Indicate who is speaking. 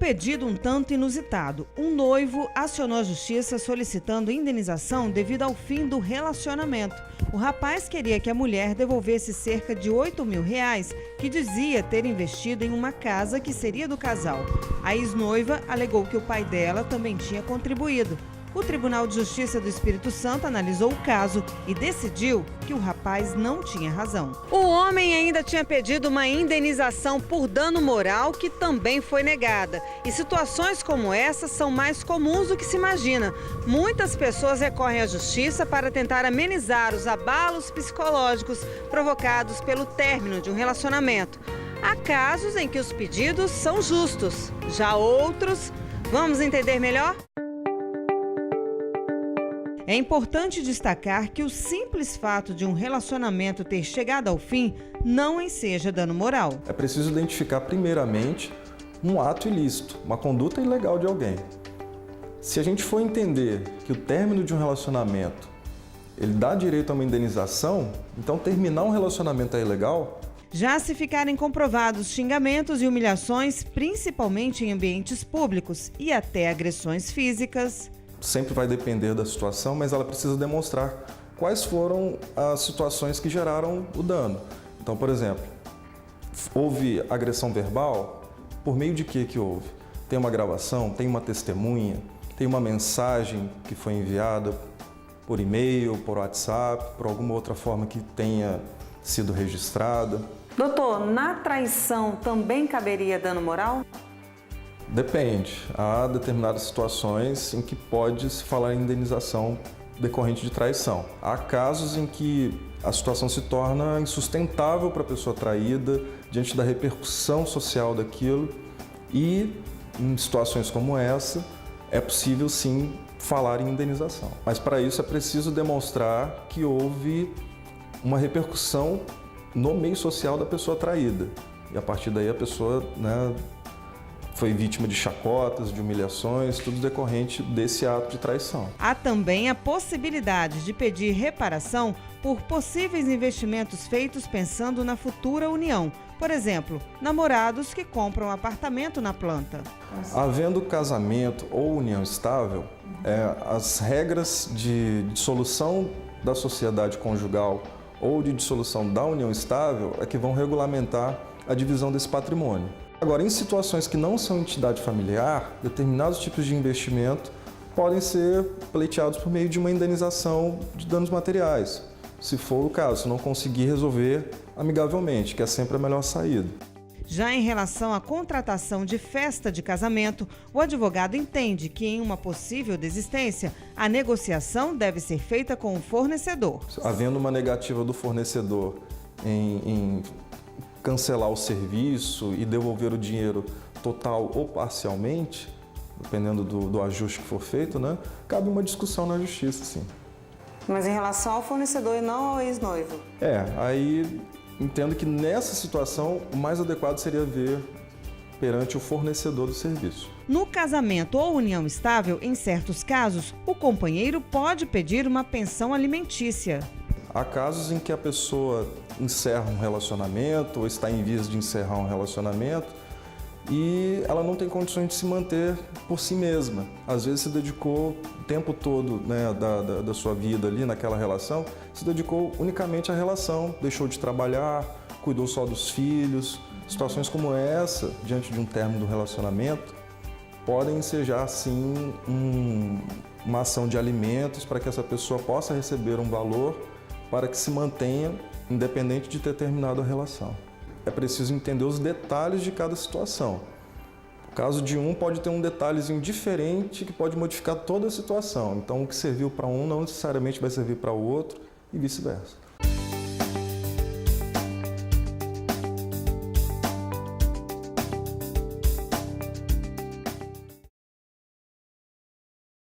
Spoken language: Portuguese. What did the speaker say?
Speaker 1: pedido um tanto inusitado. Um noivo acionou a justiça solicitando indenização devido ao fim do relacionamento. O rapaz queria que a mulher devolvesse cerca de R$ 8.000 que dizia ter investido em uma casa que seria do casal. A ex-noiva alegou que o pai dela também tinha contribuído. O Tribunal de Justiça do Espírito Santo analisou o caso e decidiu que o rapaz não tinha razão. O homem ainda tinha pedido uma indenização por dano moral que também foi negada. E situações como essa são mais comuns do que se imagina. Muitas pessoas recorrem à justiça para tentar amenizar os abalos psicológicos provocados pelo término de um relacionamento. Há casos em que os pedidos são justos, já outros, vamos entender melhor? É importante destacar que o simples fato de um relacionamento ter chegado ao fim não enseja dano moral.
Speaker 2: É preciso identificar primeiramente um ato ilícito, uma conduta ilegal de alguém. Se a gente for entender que o término de um relacionamento ele dá direito a uma indenização, então terminar um relacionamento é ilegal.
Speaker 1: Já se ficarem comprovados xingamentos e humilhações, principalmente em ambientes públicos e até agressões físicas,
Speaker 2: sempre vai depender da situação, mas ela precisa demonstrar quais foram as situações que geraram o dano. Então, por exemplo, houve agressão verbal, por meio de que houve? Tem uma gravação, tem uma testemunha, tem uma mensagem que foi enviada por e-mail, por WhatsApp, por alguma outra forma que tenha sido registrada.
Speaker 1: Doutor, na traição também caberia dano moral?
Speaker 2: Depende. Há determinadas situações em que pode-se falar em indenização decorrente de traição. Há casos em que a situação se torna insustentável para a pessoa traída, diante da repercussão social daquilo, e em situações como essa, é possível sim falar em indenização. Mas para isso é preciso demonstrar que houve uma repercussão no meio social da pessoa traída. E a partir daí a pessoa, foi vítima de chacotas, de humilhações, tudo decorrente desse ato de traição.
Speaker 1: Há também a possibilidade de pedir reparação por possíveis investimentos feitos pensando na futura união. Por exemplo, namorados que compram apartamento na planta.
Speaker 2: Havendo casamento ou união estável, as regras de dissolução da sociedade conjugal ou de dissolução da união estável é que vão regulamentar a divisão desse patrimônio. Agora, em situações que não são entidade familiar, determinados tipos de investimento podem ser pleiteados por meio de uma indenização de danos materiais, se for o caso, se não conseguir resolver amigavelmente, que é sempre a melhor saída.
Speaker 1: Já em relação à contratação de festa de casamento, o advogado entende que em uma possível desistência, a negociação deve ser feita com o fornecedor.
Speaker 2: Havendo uma negativa do fornecedor em cancelar o serviço e devolver o dinheiro total ou parcialmente, dependendo do ajuste que for feito, cabe uma discussão na justiça, sim.
Speaker 1: Mas em relação ao fornecedor e não ao ex-noivo?
Speaker 2: Aí entendo que nessa situação o mais adequado seria ver perante o fornecedor do serviço.
Speaker 1: No casamento ou união estável, em certos casos, o companheiro pode pedir uma pensão alimentícia.
Speaker 2: Há casos em que a pessoa encerra um relacionamento ou está em vias de encerrar um relacionamento e ela não tem condições de se manter por si mesma. Às vezes se dedicou o tempo todo da sua vida ali naquela relação, se dedicou unicamente à relação, deixou de trabalhar, cuidou só dos filhos. Situações como essa, diante de um término do relacionamento, podem ensejar sim uma ação de alimentos para que essa pessoa possa receber um valor para que se mantenha independente de ter terminado a relação. É preciso entender os detalhes de cada situação. O caso de um pode ter um detalhezinho diferente que pode modificar toda a situação. Então, o que serviu para um não necessariamente vai servir para o outro e vice-versa.